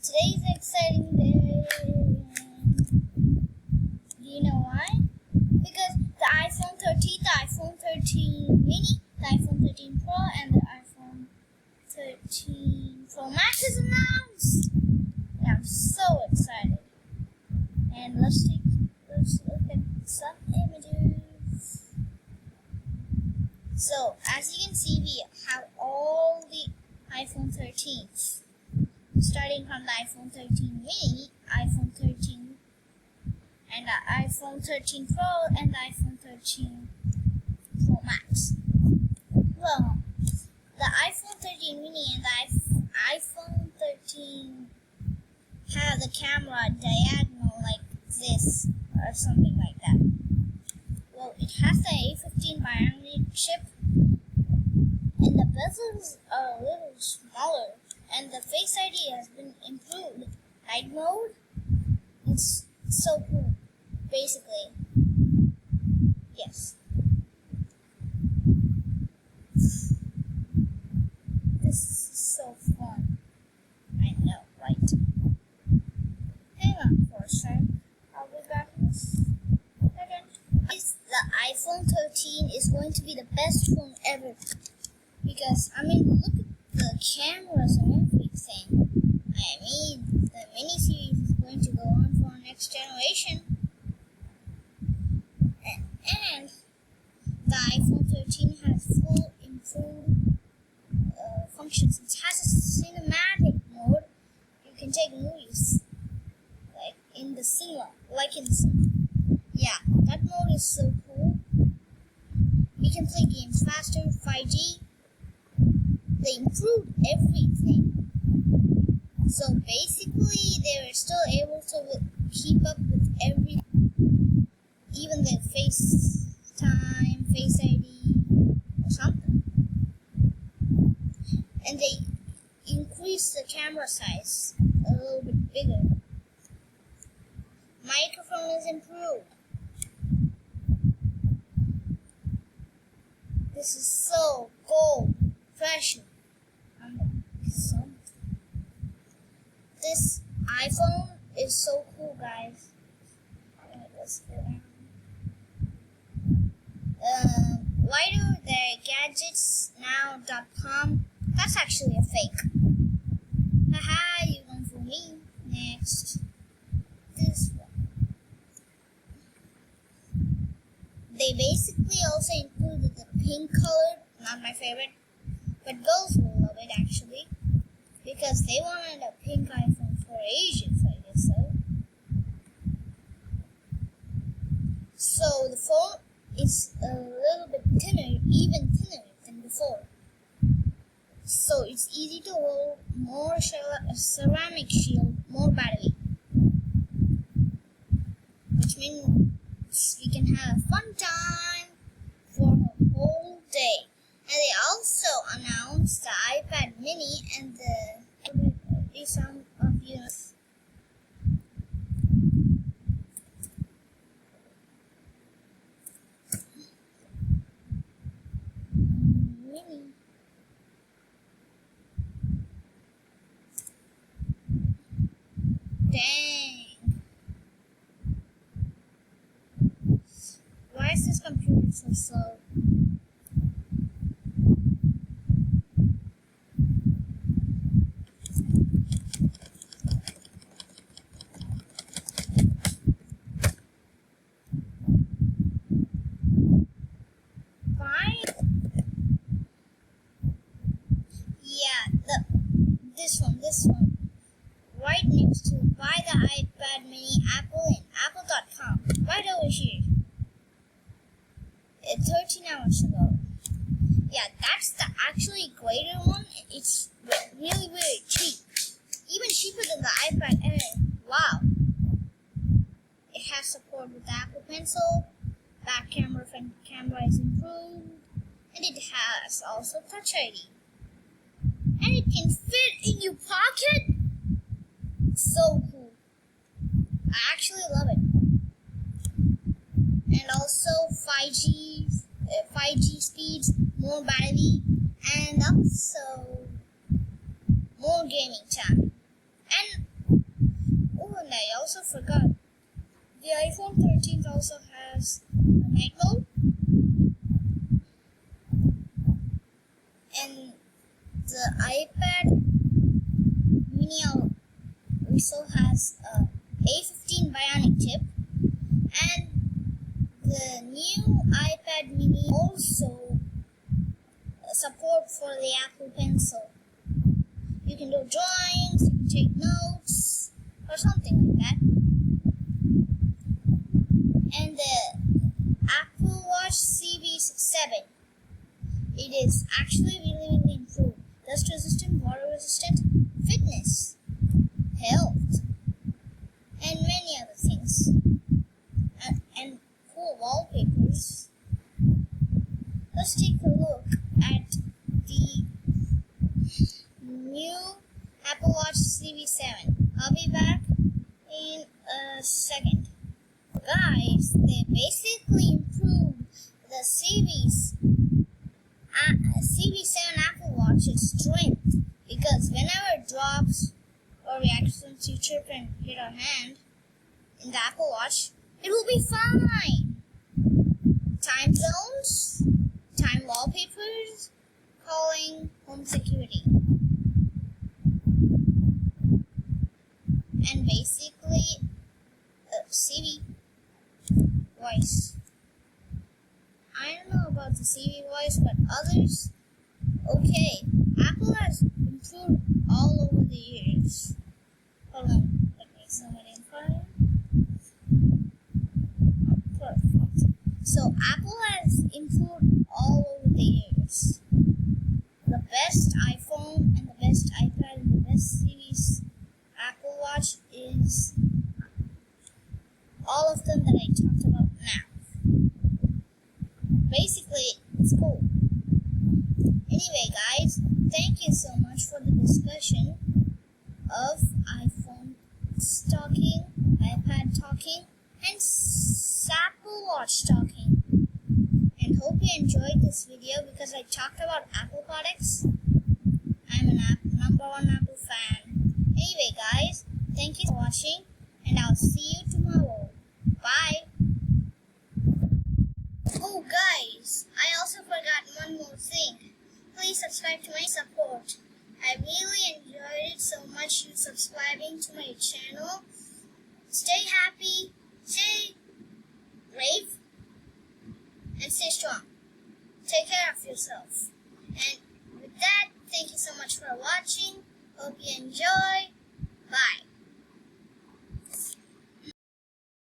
Today's an exciting day. Do you know why? Because the iPhone 13, the iPhone 13 mini, the iPhone 13 Pro, and the iPhone 13 Pro Max is announced. And I'm so excited. And let's look at some images. So as you can see, we have all the iPhone 13s. Starting from the iPhone 13 mini, iPhone 13 and the iPhone 13 Pro and the iPhone 13 Pro Max. Well, the iPhone 13 mini and the iPhone 13 have the camera diagonal like this or something like that. Well, it has the A15 bionic chip and the bezels are a little smaller. And the Face ID has been improved. Night mode? It's so cool, basically. Yes. This is so fun. I know, right? Hang on for a sec. I'll be back in a second. The iPhone 13 is going to be the best phone ever. Because, look at the cameras and everything. The mini-series is going to go on for our next generation. And the iPhone 13 has full improved functions. It has a cinematic mode. You can take movies like in the cinema. Yeah, that mode is so cool. We can play games faster, 5G. They improved everything. So basically, they were still able to keep up with everything, even the FaceTime, Face ID, or something. And they increased the camera size a little bit bigger. Microphone is improved. This is so gold, fashion. This iPhone is so cool, guys. Let's go down. Why do the gadgetsnow.com? That's actually a fake. Haha, you don't fool me. Next. This one. They basically also included the pink color, not my favorite, but girls will love it actually. Because they wanted a pink iPhone for ages, I guess so. So the phone is a little bit thinner, even thinner than before. So it's easy to hold, more ceramic shield, more battery. Which means we can have a fun time for a whole day. And they also announced the iPad mini and some of you mini. Dang. Why is this computer so slow? This one, right next to buy the iPad mini Apple and apple.com, right over here. 13 hours ago. Yeah, that's the actually greater one. It's really, really cheap. Even cheaper than the iPad Air. Wow. It has support with the Apple Pencil, back camera, front camera is improved, and it has also Touch ID. And it can fit in your pocket? So cool. I actually love it. And also 5G speeds, more battery, and also more gaming time. And I also forgot. The iPhone 13 also has a night mode, and the iPad mini also has a A15 Bionic chip, and the new iPad mini also support for the Apple Pencil. You can do drawings, you can take notes, or something like that. And the Apple Watch Series 7, it is actually really improved. Dust resistant, water resistant, fitness, health, and many other things. And cool wallpapers. Let's take a look at the new Apple Watch Series 7. I'll be back in a second. Guys, they basically improved the Series 7 Apple Watch's strength, because whenever it drops or we accidentally trip and hit our hand in the Apple Watch, it will be fine. Time zones, time wallpapers, calling, home security. And basically, Siri voice. I don't know about the Siri voice, but others, okay. Apple has improved all over the years. Hold on, let me zoom it in for you. Perfect. So Apple has improved all over the years. The best iPhone and the best iPad and the best series Apple Watch is all of them that I talked about now. Basically, it's cool. Anyway, guys, thank you so much for the discussion of iPhone talking, iPad talking, and Apple Watch talking. And hope you enjoyed this video because I talked about Apple products. I'm an number one Apple fan. Anyway, guys, thank you for watching, and I'll see you tomorrow. Bye. Oh, guys, I also forgot one more thing. Please subscribe to my support. I really enjoyed it so much, you subscribing to my channel. Stay happy, stay brave, and stay strong. Take care of yourself. And with that, thank you so much for watching. Hope you enjoy. Bye.